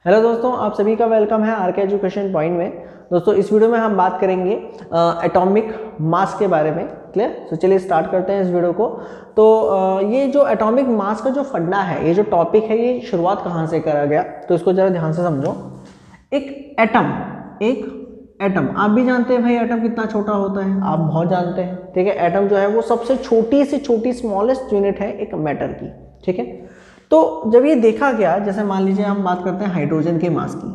Hello दोस्तों, आप सभी का वेलकम है आर के एजुकेशन पॉइंट में। दोस्तों इस वीडियो में हम बात करेंगे एटॉमिक मास के बारे में। क्लियर? तो चलिए स्टार्ट करते हैं इस वीडियो को। तो ये जो एटॉमिक मास का जो फंडा है, ये जो टॉपिक है, ये शुरुआत कहाँ से करा गया, तो इसको जरा ध्यान से समझो। एक एटम आप भी जानते हैं भाई, एटम कितना छोटा होता है, आप बहुत जानते हैं। ठीक है, एटम जो है वो सबसे छोटी से छोटी स्मॉलेस्ट यूनिट है एक मैटर की। ठीक है, तो जब ये देखा गया, जैसे मान लीजिए हम बात करते हैं हाइड्रोजन के मास की,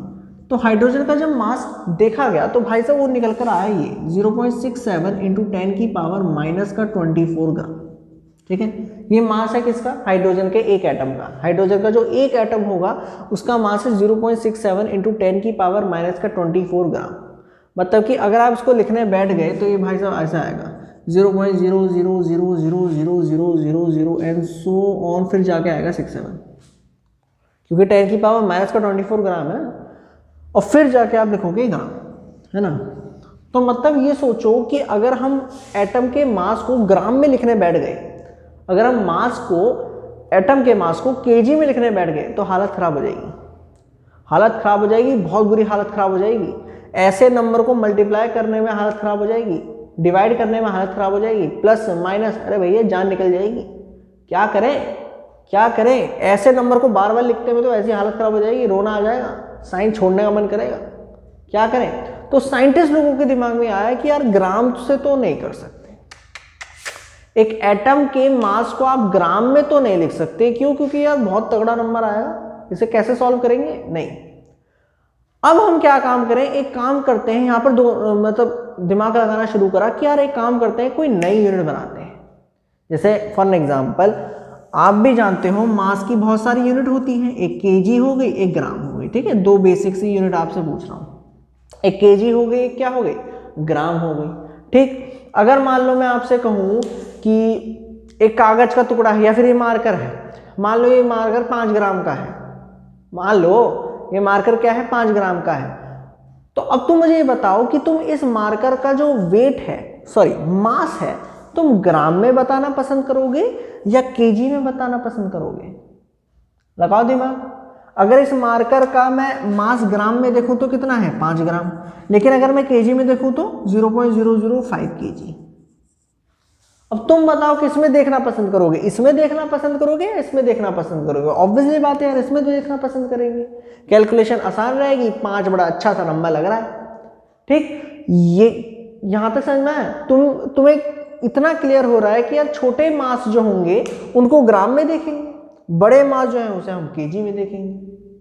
तो हाइड्रोजन का जब मास देखा गया तो भाई साहब वो निकल कर आया ये 0.67 इंटू 10 की पावर माइनस का 24 ग्राम। ठीक है, ये मास है किसका? हाइड्रोजन के एक एटम का। हाइड्रोजन का जो एक एटम होगा उसका मास है 0.67 इंटू 10 की पावर माइनस का 24 ग्राम। मतलब कि अगर आप इसको लिखने बैठ गए तो ये भाई साहब ऐसा आएगा 0.00000000 एंड सो ऑन, फिर जाके आएगा 67, क्योंकि 10 की पावर माइनस का 24 ग्राम है, और फिर जाके आप लिखोगे ग्राम, है ना। तो मतलब ये सोचो कि अगर हम एटम के मास को ग्राम में लिखने बैठ गए, अगर हम मास को, एटम के मास को केजी में लिखने बैठ गए, तो हालत खराब हो जाएगी। हालत खराब हो जाएगी, बहुत बुरी हालत खराब हो जाएगी। ऐसे नंबर को मल्टीप्लाई करने में हालत खराब हो जाएगी, डिवाइड करने में हालत खराब हो जाएगी, प्लस माइनस, अरे भैया जान निकल जाएगी। क्या करें? ऐसे नंबर को बार बार लिखते में तो ऐसी हालत खराब हो जाएगी, रोना आ जाएगा, साइंस छोड़ने का मन करेगा। क्या करें? तो साइंटिस्ट लोगों के दिमाग में आया कि यार ग्राम से तो नहीं कर सकते, एक एटम के मास को आप ग्राम में तो नहीं लिख सकते। क्यों? क्योंकि यार बहुत तगड़ा नंबर आएगा, इसे कैसे सॉल्व करेंगे? नहीं। अब हम क्या काम करें? एक काम करते हैं, यहाँ पर दो मतलब दिमाग लगाना शुरू करा कि यार एक काम करते हैं, कोई नई यूनिट बनाते हैं। जैसे फॉर एग्जांपल आप भी जानते हो मास की बहुत सारी यूनिट होती हैं, एक केजी हो गई, एक ग्राम हो गई। ठीक है, दो बेसिक सी यूनिट आपसे पूछ रहा हूँ, एक केजी हो गई, एक क्या हो गई? ग्राम हो गई। ठीक, अगर मान लो मैं आपसे कहूँ कि एक कागज का टुकड़ा है या फिर ये मार्कर है, मान लो ये मार्कर 5 ग्राम का है, मान लो ये मार्कर क्या है? 5 ग्राम का है। तो अब तुम मुझे ये बताओ कि तुम इस मार्कर का जो वेट है, सॉरी मास है, तुम ग्राम में बताना पसंद करोगे या केजी में बताना पसंद करोगे? लगाओ दिमाग। अगर इस मार्कर का मैं मास ग्राम में देखूं तो कितना है? 5 ग्राम। लेकिन अगर मैं केजी में देखूं तो 0.005 केजी। अब तुम बताओ किसमें देखना पसंद करोगे? इसमें देखना पसंद करोगे या इसमें देखना पसंद करोगे? ऑब्वियसली बात है यार, इसमें तो देखना पसंद करेंगे, कैलकुलेशन आसान रहेगी, 5 बड़ा अच्छा सा नंबर लग रहा है। ठीक, ये यहां तक समझ में आया? तुम्हें इतना क्लियर हो रहा है कि यार छोटे मास जो होंगे उनको ग्राम में देखेंगे, बड़े मास जो है उसे हम केजी में देखेंगे।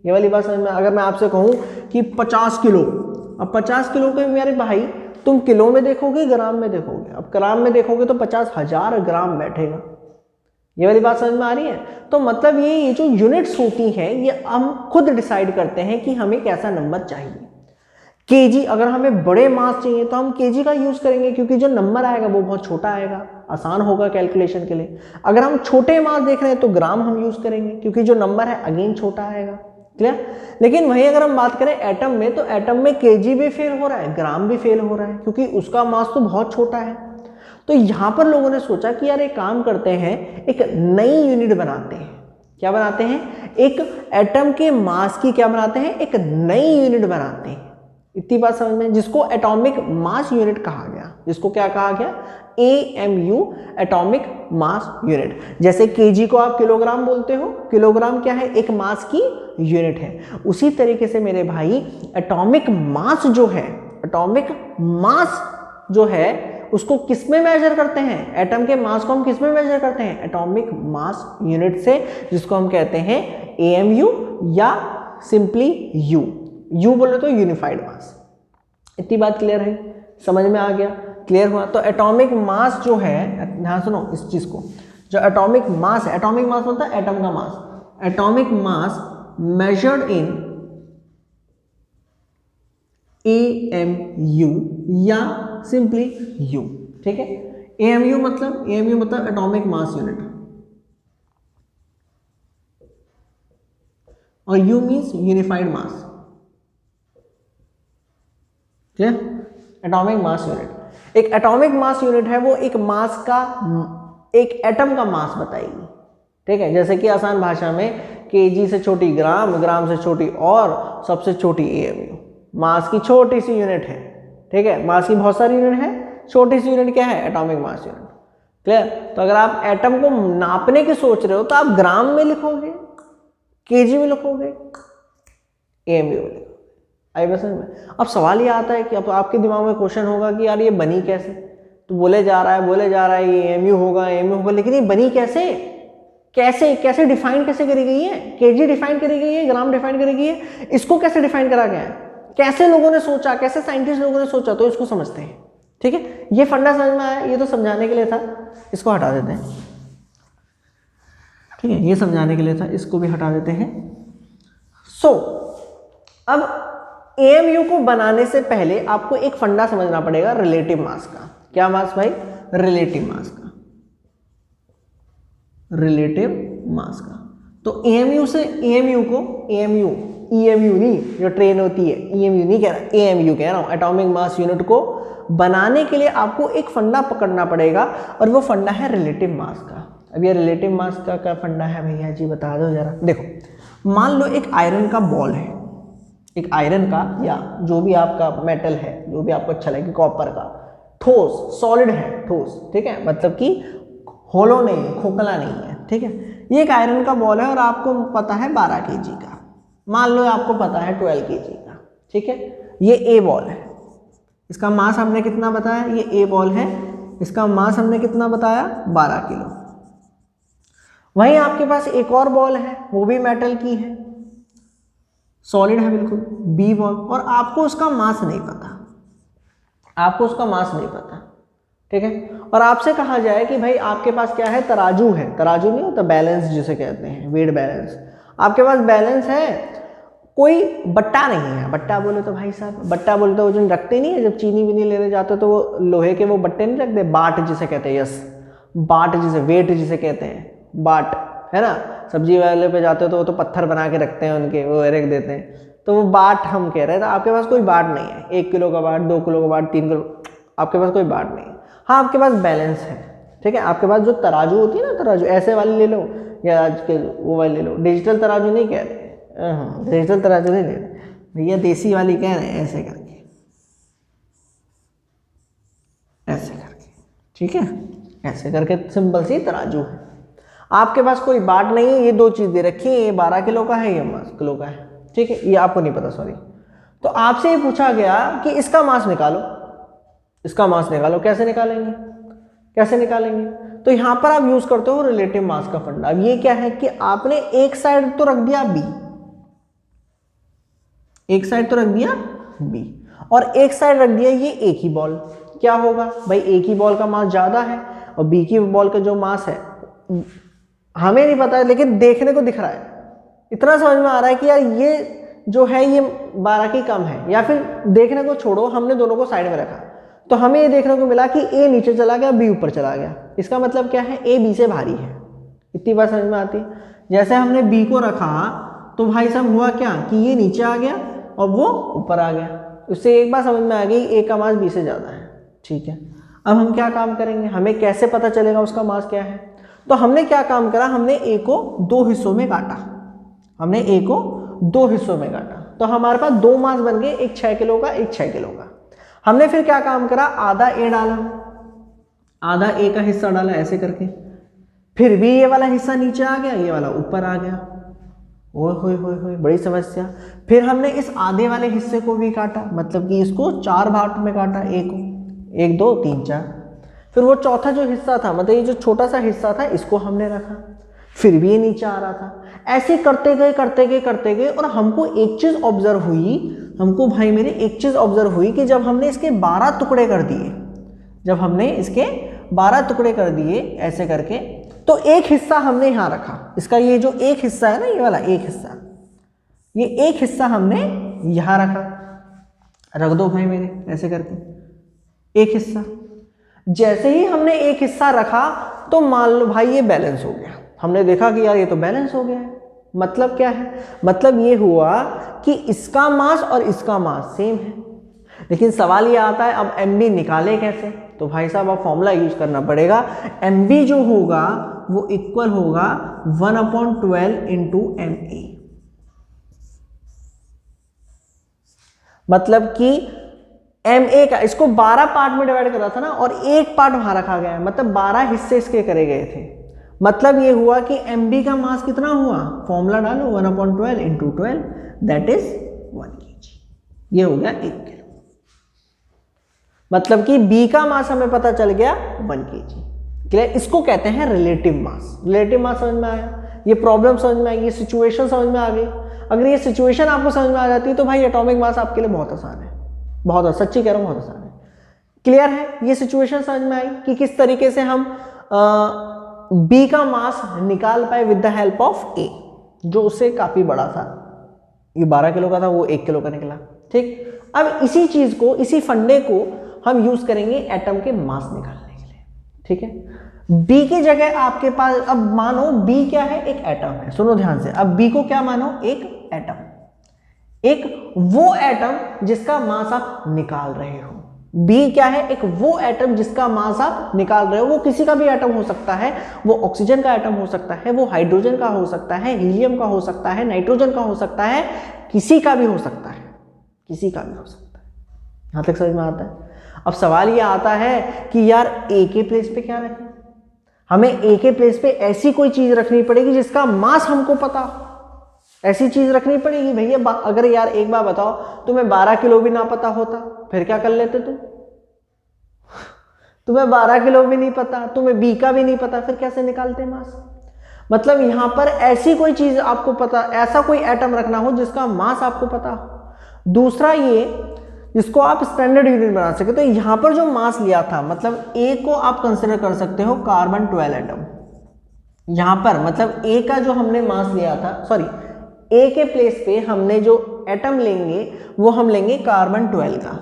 ये वाली बात समझ में? अगर मैं आपसे कहूं कि 50 किलो, अब 50 किलो के मेरे भाई तुम किलो में देखोगे, ग्राम में देखोगे? अब ग्राम में देखोगे तो 50,000 ग्राम बैठेगा। ये वाली बात समझ में आ रही है? तो मतलब ये जो यूनिट्स होती हैं ये हम खुद डिसाइड करते हैं कि हमें कैसा नंबर चाहिए। केजी, अगर हमें बड़े मास चाहिए तो हम केजी का यूज करेंगे, क्योंकि जो नंबर आएगा वो बहुत छोटा आएगा, आसान होगा कैलकुलेशन के लिए। अगर हम छोटे मास देख रहे हैं तो ग्राम हम यूज करेंगे, क्योंकि जो नंबर है अगेन छोटा आएगा। क्लियर? लेकिन वहीं अगर हम बात करें एटम में, तो एटम में केजी भी फेल हो रहा है, ग्राम भी फेल हो रहा है, क्योंकि उसका मास तो बहुत छोटा है। तो यहां पर लोगों ने सोचा कि यार एक काम करते हैं, एक नई यूनिट बनाते हैं। क्या बनाते हैं? एक एटम के मास की क्या बनाते हैं? एक नई यूनिट बनाते हैं। इतनी बात समझ में? जिसको एटॉमिक मास यूनिट कहा गया। जिसको क्या कहा गया? AMU, atomic mass unit. जैसे केजी को आप किलोग्राम बोलते हो, किलोग्राम क्या है? एक मास की यूनिट है। उसी तरीके से मेरे भाई एटॉमिक मास जो है, एटॉमिक मास जो है उसको किस में मेजर करते हैं? एटम के मास को हम किस में मेजर करते हैं? एटॉमिक मास यूनिट से, जिसको हम कहते हैं AMU या सिंपली यू बोले तो यूनिफाइड मास। इतनी बात क्लियर है? समझ में आ गया? क्लियर हुआ? तो एटॉमिक मास जो है, ध्यान सुनो इस चीज को, जो एटॉमिक मास है, एटॉमिक मास बोलता है एटम का mass, atomic mass measured in AMU या सिंपली U। ठीक है, AMU मतलब एटॉमिक मास यूनिट, और U means unified mass. Clear? Atomic mass unit, एक एटॉमिक मास यूनिट है वो एक मास का, एक एटम का मास बताएगी। ठीक है, जैसे कि आसान भाषा में केजी से छोटी ग्राम, ग्राम से छोटी और सबसे छोटी एएमयू। मास की छोटी सी यूनिट है, ठीक है। मास की बहुत सारी यूनिट है, छोटी सी यूनिट क्या है? Atomic mass unit. क्लियर? तो अगर आप एटम को नापने की सोच रहे हो तो आप ग्राम में लिखोगे, केजी में लिखोगे, एएमयू में लिखोगे। आई बस में। अब सवाल ये आता है कि अब आपके दिमाग में क्वेश्चन होगा कि यार ये बनी कैसे? तो बोले जा रहा है ये एएमयू होगा, लेकिन ये बनी कैसे? कैसे डिफाइन कैसे करी गई है? केजी डिफाइन करी गई है, ग्राम डिफाइन करी गई है, इसको कैसे डिफाइन करा गया है? कैसे लोगों ने सोचा, कैसे साइंटिस्ट लोगों ने सोचा? तो इसको समझते हैं, ठीक है। ये फंडा समझ में आया? ये तो समझाने के लिए था, इसको हटा देते हैं, ठीक है। ये समझाने के लिए था, इसको भी हटा देते हैं। अब एएमयू को बनाने से पहले आपको एक फंडा समझना पड़ेगा रिलेटिव मास का। क्या मास भाई? रिलेटिव मास का, रिलेटिव मास का। तो एएमयू से ईएमयू नहीं, जो ट्रेन होती है, ईएमयू नहीं कह रहा, एएमयू कह रहा हूं, एटॉमिक मास यूनिट को बनाने के लिए आपको एक फंडा पकड़ना पड़ेगा, और वो फंडा है रिलेटिव मास का। अब ये रिलेटिव मास का क्या फंडा है भैया जी, बता दो जरा। देखो, मान लो एक आयरन का बॉल है, एक आयरन का या जो भी आपका मेटल है, जो भी आपको अच्छा लगे, कॉपर का, ठोस, सॉलिड है, ठोस, ठीक है, मतलब कि होलो नहीं है, खोखला नहीं है, ठीक है। ये एक आयरन का बॉल है और आपको पता है 12 केजी का, मान लो आपको पता है 12 केजी का, ठीक है। ये ए बॉल है, इसका मास हमने कितना बताया? ये ए बॉल है, इसका मास हमने कितना बताया? 12 किलो। वहीं आपके पास एक और बॉल है, वो भी मेटल की है, सॉलिड है बिल्कुल, बी बॉल, और आपको उसका मास नहीं पता, आपको उसका मास नहीं पता, ठीक है। और आपसे कहा जाए कि भाई आपके पास क्या है? तराजू है, तराजू नहीं होता, बैलेंस जिसे कहते हैं, वेट बैलेंस। आपके पास बैलेंस है, कोई बट्टा नहीं है। बट्टा बोले तो भाई साहब, बट्टा बोले तो वो जो रखते नहीं है, जब चीनी बीनी लेने जाते हो तो वो लोहे के वो बट्टे नहीं रखते, बाट जिसे कहते हैं, यस, बाट जिसे, वेट जिसे कहते हैं, बाट, है ना। सब्जी वाले पे जाते हो तो वो तो पत्थर बना के रखते हैं उनके, वो रख देते हैं, तो वो बाट हम कह रहे हैं। तो आपके पास कोई बाट नहीं है, 1 किलो का बाट, 2 किलो का बाट, 3 किलो, आपके पास कोई बाट नहीं है। हाँ, आपके पास बैलेंस है, ठीक है। आपके पास जो तराजू होती है ना, तराजू ऐसे वाली ले लो या आज के वो वाली ले लो, डिजिटल तराजू नहीं कह रहे, हाँ, डिजिटल तराजू नहीं ले रहे भैया, देसी वाली कह रहे हैं, ऐसे करके, ऐसे करके, ठीक है, ऐसे करके सिंपल सी तराजू है। आपके पास कोई बाट नहीं है, ये 2 चीज़ दे रखी है, ये 12 किलो का है, ये 5 किलो का है, ठीक है, ये आपको नहीं पता, सॉरी। तो आपसे ये पूछा गया कि इसका मास निकालो, इसका मास निकालो, कैसे निकालेंगे, कैसे निकालेंगे? तो यहां पर आप यूज करते हो रिलेटिव मास का फंडा। अब ये क्या है कि आपने एक साइड तो रख दिया बी, एक साइड तो रख दिया बी, और एक साइड रख दिया ये ए की बॉल। क्या होगा भाई? ए की बॉल का मास ज्यादा है और बी की बॉल का जो मास है हमें नहीं पता है, लेकिन देखने को दिख रहा है, इतना समझ में आ रहा है कि यार ये जो है ये 12 की कम है, या फिर देखने को छोड़ो, हमने दोनों को साइड में रखा तो हमें ये देखने को मिला कि ए नीचे चला गया, बी ऊपर चला गया। इसका मतलब क्या है? ए बी से भारी है। इतनी बात समझ में आती है? जैसे हमने बी को रखा तो भाई साहब हुआ क्या कि ये नीचे आ गया और वो ऊपर आ गया, उससे एक बात समझ में आ गई, ए का मास बी से ज़्यादा है, ठीक है। अब हम क्या काम करेंगे? हमें कैसे पता चलेगा उसका मास क्या है? तो हमने क्या काम करा, हमने ए को 2 हिस्सों में काटा, हमने ए को 2 हिस्सों में काटा, तो हमारे पास 2 मास बन गए, एक 6 किलो का, एक 6 किलो का। हमने फिर क्या काम करा, आधा ए डाला, आधा ए का हिस्सा डाला ऐसे करके, फिर भी ये वाला हिस्सा नीचे आ गया, ये वाला ऊपर आ गया। ओए होए होए होए, बड़ी समस्या। फिर हमने इस आधे वाले हिस्से को भी काटा, मतलब कि इसको 4 भाग में काटा, ए को, 1 2 3 4। फिर वो चौथा जो हिस्सा था, मतलब ये जो छोटा सा हिस्सा था, इसको हमने रखा, फिर भी ये नीचे आ रहा था। ऐसे करते गए करते गए करते गए, और हमको एक चीज ऑब्जर्व हुई, हमको भाई मेरे एक चीज ऑब्जर्व हुई कि जब हमने इसके 12 टुकड़े कर दिए, जब हमने इसके 12 टुकड़े कर दिए ऐसे करके, तो एक हिस्सा हमने यहाँ रखा, इसका ये जो एक हिस्सा है ना, ये वाला एक हिस्सा, ये एक हिस्सा हमने यहाँ रखा, रख दो भाई मेरे ऐसे करके एक हिस्सा। जैसे ही हमने एक हिस्सा रखा तो मान लो भाई ये बैलेंस हो गया, हमने देखा कि यार ये तो बैलेंस हो गया है। मतलब क्या है? मतलब ये हुआ कि इसका मास और इसका मास सेम है। लेकिन सवाल ये आता है अब एम बी निकाले कैसे? तो भाई साहब अब फॉर्मूला यूज करना पड़ेगा। एम बी जो होगा वो इक्वल होगा 1/12 इंटू ma। मतलब कि ma का, इसको 12 पार्ट में डिवाइड करा था ना, और एक पार्ट वहां रखा गया है, मतलब 12 हिस्से इसके करे गए थे। मतलब ये हुआ कि mb का मास कितना हुआ, फॉर्मूला डालो 1/12 इंटू 12, दैट इज 1 kg। ये हो गया 1 किलो। मतलब कि b का मास हमें पता चल गया 1 kg। क्लियर? इसको कहते हैं रिलेटिव मास। रिलेटिव मास समझ में आया, ये प्रॉब्लम समझ में आई, ये सिचुएशन समझ में आ गई। अगर ये सिचुएशन आपको समझ में आ जाती है तो भाई एटॉमिक मास आपके लिए बहुत आसान है, बहुत सच्ची कह रहा हूँ, बहुत आसान है। क्लियर है? ये सिचुएशन समझ में आई कि किस तरीके से हम बी का मास निकाल पाए विद द हेल्प ऑफ ए, जो उससे काफी बड़ा था। ये 12 किलो का था, वो 1 किलो का निकला। ठीक, अब इसी चीज को, इसी फंडे को हम यूज करेंगे एटम के मास निकालने के लिए। ठीक है, बी की जगह आपके पास, अब मानो बी क्या है, एक एटम है। सुनो ध्यान से, अब बी को क्या मानो, एक एटम, एक वो एटम जिसका मास आप निकाल रहे हो। बी क्या है, एक वो एटम जिसका मास आप निकाल रहे हो। वो किसी का भी एटम हो सकता है, वो ऑक्सीजन का एटम हो सकता है, वो हाइड्रोजन का हो सकता है, हीलियम का हो सकता है, नाइट्रोजन का हो सकता है, किसी का भी हो सकता है, किसी का भी हो सकता है। यहां तक समझ में आता है? अब सवाल ये आता है कि यार ए के प्लेस पे क्या रखें? हमें ए के प्लेस पे ऐसी कोई चीज रखनी पड़ेगी जिसका मास हमको पता हो, ऐसी चीज रखनी पड़ेगी भैया। अगर यार एक बार बताओ, तुम्हें 12 किलो भी ना पता होता फिर क्या कर लेते तुम? तुम्हें 12 किलो भी नहीं पता, तुम्हें बी का भी नहीं पता, फिर कैसे निकालते मास? मतलब यहां पर ऐसी कोई चीज आपको पता, ऐसा कोई एटम रखना हो जिसका मास आपको पता हो। दूसरा ये, जिसको आप स्टैंडर्ड यूनिट बना सके। तो यहां पर जो मास लिया था, मतलब ए को आप कंसिडर कर सकते हो कार्बन 12 एटम। यहां पर मतलब ए का जो हमने मास लिया था, सॉरी, ए के प्लेस पे हमने जो एटम लेंगे वो हम लेंगे कार्बन 12 का।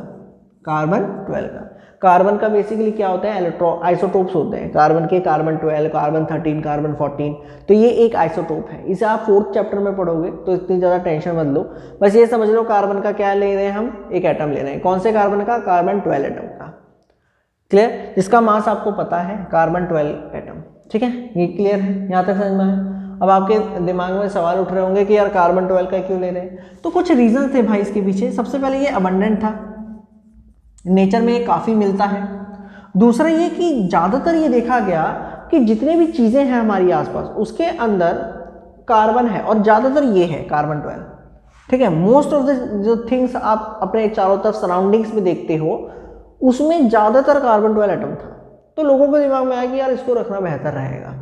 कार्बन 12 का, कार्बन का बेसिकली क्या होता है, आइसोटोप्स होते हैं कार्बन के, कार्बन 12, कार्बन 13, कार्बन 14। तो ये एक आइसोटोप है, इसे आप 4th चैप्टर में पढ़ोगे, तो इतनी ज़्यादा टेंशन मत लो। बस ये समझ लो कार्बन का क्या ले रहे हैं हम, एक एटम ले रहे हैं। कौन से कार्बन का? कार्बन 12 एटम का। क्लियर? जिसका मास आपको पता है, कार्बन 12 एटम। ठीक है, ये क्लियर है? यहाँ तक समझ में आया? अब आपके दिमाग में सवाल उठ रहे होंगे कि यार कार्बन 12 का क्यों ले रहे हैं? तो कुछ रीजन थे भाई इसके पीछे। सबसे पहले ये अबंडेंट था, नेचर में ये काफ़ी मिलता है। दूसरा ये कि ज़्यादातर ये देखा गया कि जितने भी चीज़ें हैं हमारी आसपास, उसके अंदर कार्बन है, और ज़्यादातर ये है कार्बन 12। ठीक है, मोस्ट ऑफ द जो थिंग्स आप अपने चारों तरफ सराउंडिंग्स में देखते हो, उसमें ज़्यादातर कार्बन 12 एटम था। तो लोगों के दिमाग में आया कि यार इसको रखना बेहतर रहेगा।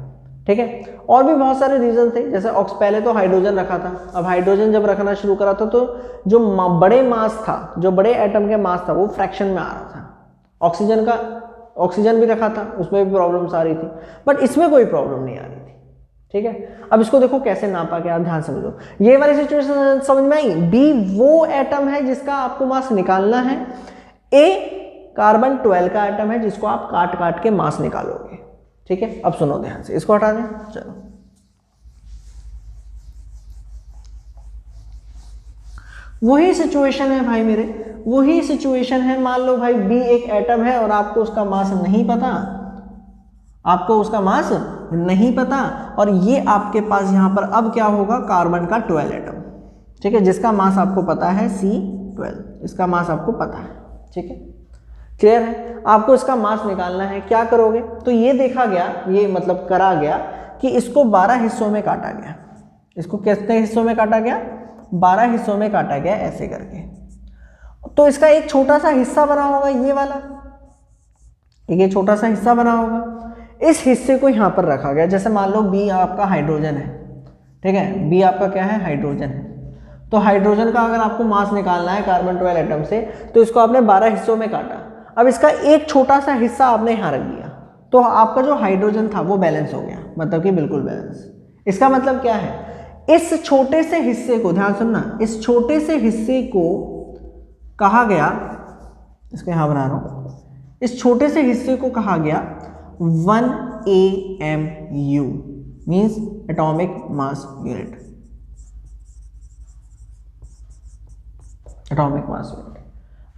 ठीक है, और भी बहुत सारे रीजन थे, जैसे पहले तो हाइड्रोजन रखा था। अब हाइड्रोजन जब रखना शुरू करा था तो जो बड़े मास था, जो बड़े एटम के मास था, वो फ्रैक्शन में आ रहा था। ऑक्सीजन भी रखा था, उसमें भी प्रॉब्लम्स आ रही थी, बट इसमें कोई प्रॉब्लम नहीं आ रही थी। ठीक है, अब इसको देखो कैसे नापा गया, ध्यान समझो। ये वाली सिचुएशन समझ में आई? बी वो एटम है जिसका आपको मास निकालना है, ए कार्बन 12 का एटम है जिसको आप काट काट के मास निकालोगे। ठीक है, अब सुनो ध्यान से, इसको हटा दें। चलो, वही सिचुएशन है भाई मेरे, वही सिचुएशन है। मान लो भाई बी एक एटम है और आपको उसका मास नहीं पता, आपको उसका मास नहीं पता, और ये आपके पास यहां पर अब क्या होगा, कार्बन का 12 एटम। ठीक है, जिसका मास आपको पता है C12, इसका मास आपको पता है। ठीक है, क्लियर है? आपको इसका मास निकालना है, क्या करोगे? तो ये देखा गया, ये मतलब करा गया कि इसको 12 हिस्सों में काटा गया। इसको कितने हिस्सों में काटा गया? 12 हिस्सों में काटा गया, ऐसे करके। तो इसका एक छोटा सा हिस्सा बना होगा, ये वाला, ये छोटा सा हिस्सा बना होगा। इस हिस्से को यहां पर रखा गया। जैसे मान लो बी आपका हाइड्रोजन है, ठीक है, बी आपका क्या है, हाइड्रोजन है। तो हाइड्रोजन का अगर आपको मास निकालना है कार्बन 12 एटम से, तो इसको आपने 12 हिस्सों में काटा। अब इसका एक छोटा सा हिस्सा आपने यहां रख दिया, तो आपका जो हाइड्रोजन था वो बैलेंस हो गया, मतलब कि बिल्कुल बैलेंस। इसका मतलब क्या है, इस छोटे से हिस्से को, ध्यान सुनना, इस छोटे से हिस्से को कहा गया, इसको यहां बना रहा हूं, इस छोटे से हिस्से को कहा गया 1 AMU, means atomic mass unit. Atomic mass unit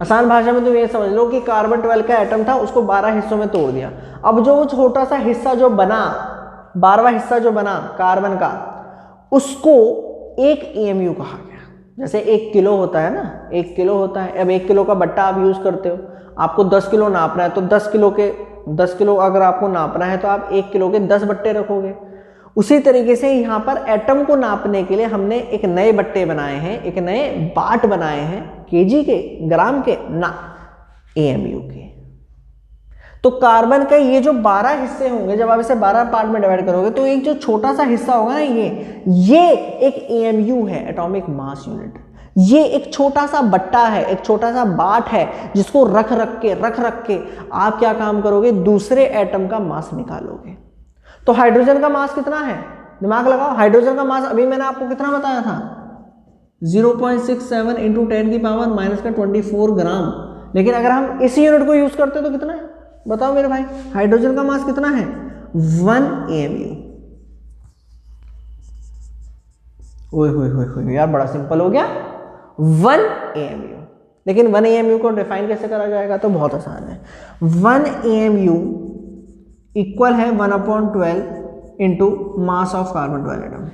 आसान भाषा में तुम ये समझ लो कि कार्बन 12 का एटम था, उसको 12 हिस्सों में तोड़ दिया। अब जो छोटा सा हिस्सा जो बना, 12वां हिस्सा जो बना कार्बन का, उसको एक AMU कहा गया। जैसे 1 किलो होता है ना, 1 किलो होता है, अब 1 किलो का बट्टा आप यूज करते हो, आपको 10 किलो नापना है तो 10 किलो अगर आपको नापना है तो आप 1 किलो के 10 बट्टे रखोगे। उसी तरीके से यहाँ पर एटम को नापने के लिए हमने एक नए बट्टे बनाए हैं, एक नए बाट बनाए हैं, केजी के, ग्राम के ना, AMU के। तो कार्बन के ये जो 12 हिस्से होंगे, जब आप इसे 12 पार्ट में डिवाइड करोगे तो एक जो छोटा सा हिस्सा होगा ना, ये एक AMU है, एटॉमिक मास यूनिट। ये एक छोटा सा बट्टा है, एक छोटा सा बाट है, जिसको रख रख के आप क्या काम करोगे, दूसरे एटम का मास निकालोगे। तो हाइड्रोजन का मास कितना है, दिमाग लगाओ, हाइड्रोजन का मास अभी मैंने आपको कितना बताया था, 0.67 × 10⁻⁻24 ग्राम। लेकिन अगर हम इसी यूनिट को यूज करते तो कितना है, बताओ मेरे भाई, हाइड्रोजन का मास कितना है, 1 AMU। ओए होए यार, बड़ा सिंपल हो गया, 1 AMU। लेकिन 1 AMU को डिफाइन कैसे करा जाएगा, तो बहुत आसान है। 1 AMU इक्वल है 1/12 into mass of carbon 12 atom.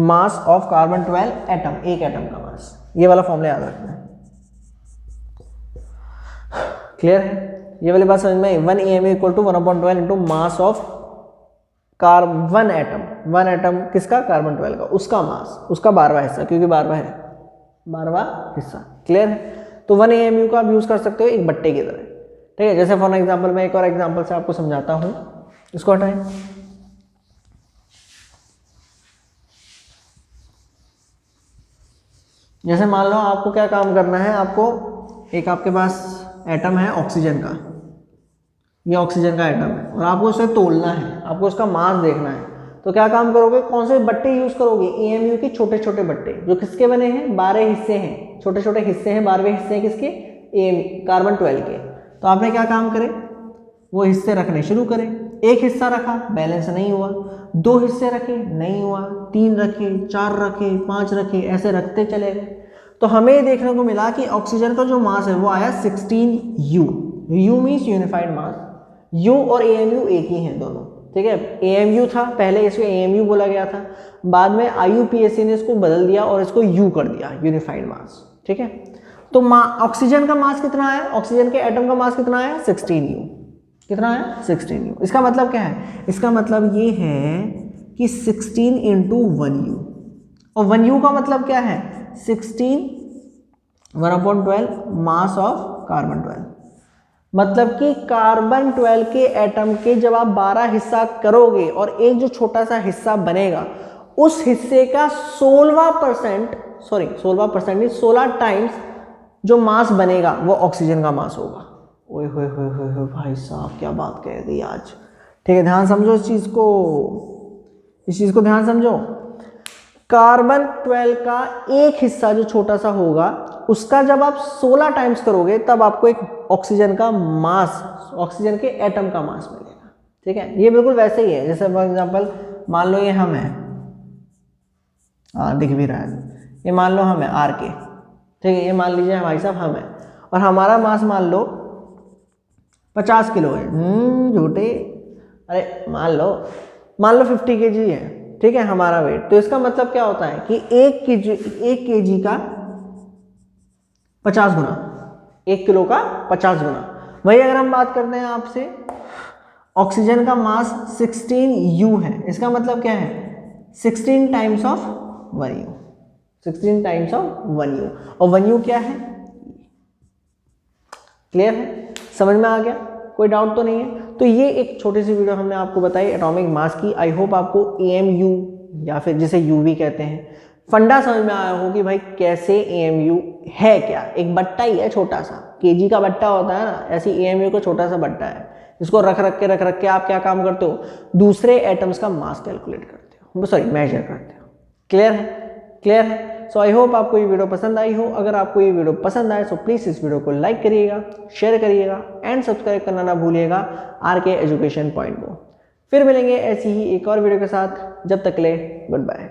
Mass of carbon 12 atom, एक एटम का मास, ये वाला फॉर्मूला याद रखना है। क्लियर है, ये वाली बात समझ में आई। 1 AMU equal to 1/12 into mass of carbon atom. 1 atom किसका, कार्बन 12 का, उसका मास, उसका 12वां हिस्सा, क्योंकि 12वां है, 12वां हिस्सा। क्लियर है, तो 1 AMU का आप यूज कर सकते हो एक बट्टे की तरह। ठीक है, जैसे फॉर एग्जाम्पल मैं एक और एग्जाम्पल से आपको समझाता हूं, इसको हटाएं। जैसे मान लो आपको क्या काम करना है, आपको एक आपके पास एटम है ऑक्सीजन का, ये ऑक्सीजन का एटम है, और आपको उसे तोलना है, आपको उसका मास देखना है। तो क्या काम करोगे, कौन से बट्टे यूज करोगे, AMU के छोटे छोटे बट्टे, जो किसके बने हैं, 12 हिस्से हैं, छोटे छोटे हिस्से हैं, 12वें हिस्से हैं किसके, कार्बन 12 के। तो आपने क्या काम करे, वो हिस्से रखने शुरू करें। एक हिस्सा रखा, बैलेंस नहीं हुआ, 2 हिस्से रखे, नहीं हुआ, 3 रखे, 4 रखे, 5 रखे, ऐसे रखते चले गए। तो हमें देखने को मिला कि ऑक्सीजन का जो मास है वो आया 16U। U मीन्स यूनिफाइड मास, U और AMU एक ही हैं दोनों। ठीक है, AMU था पहले, इसको AMU बोला गया था, बाद में IUPAC ने इसको बदल दिया और इसको U कर दिया, यूनिफाइड मास। ठीक है, तो ऑक्सीजन का मास कितना आया, ऑक्सीजन के एटम का मास कितना आया, 16U। कितना आया, 16U। इसका मतलब क्या है, इसका मतलब ये है कि 16 × 1U, और 1U का मतलब क्या है, 16 1/12 मास ऑफ कार्बन 12। मतलब कि कार्बन 12 के एटम के जब आप 12 हिस्सा करोगे और एक जो छोटा सा हिस्सा बनेगा, उस हिस्से का 16 टाइम्स जो मास बनेगा वो ऑक्सीजन का मास होगा। ओए होए होए होए भाई साहब, क्या बात कह दी आज। ठीक है, ध्यान समझो इस चीज को ध्यान समझो। कार्बन 12 का एक हिस्सा जो छोटा सा होगा, उसका जब आप 16 टाइम्स करोगे तब आपको एक ऑक्सीजन का मास, ऑक्सीजन के एटम का मास मिलेगा। ठीक है, ये बिल्कुल वैसे ही है, जैसे फॉर एग्जांपल मान लो ये हम है, दिख भी रहा है, ये मान लो हम है RK। ठीक है, ये मान लीजिए भाई साहब हम है, और हमारा मास मान लो 50 किलो है। झूठे, अरे मान लो 50 kg है। ठीक है, हमारा वेट। तो इसका मतलब क्या होता है कि 1 kg का 50 गुना, 1 किलो का 50 गुना। वही अगर हम बात करते हैं आपसे, ऑक्सीजन का मास 16U है, इसका मतलब क्या है, 16 times of 1U, 16 times of 1U, और 1U क्या है, क्लियर है, समझ में आ गया, कोई डाउट तो नहीं है। तो ये एक छोटी सी वीडियो हमने आपको बताई एटॉमिक मास की। आई होप आपको AMU या फिर जिसे UV कहते हैं, फंडा समझ में आया हो कि भाई कैसे AMU है क्या, एक बट्टा ही है छोटा सा, केजी का बट्टा होता है ना, ऐसी AMU का छोटा सा बट्टा है, जिसको रख रख के आप क्या काम करते हो, दूसरे एटम्स का मास कैलकुलेट करते हो, सॉरी मेजर करते हो। क्लियर है, क्लियर है। सो आई होप आपको ये वीडियो पसंद आई हो। अगर आपको ये वीडियो पसंद आए तो प्लीज़ इस वीडियो को लाइक करिएगा, शेयर करिएगा एंड सब्सक्राइब करना ना भूलिएगा RK एजुकेशन पॉइंट को। फिर मिलेंगे ऐसी ही एक और वीडियो के साथ, जब तक ले गुड बाय।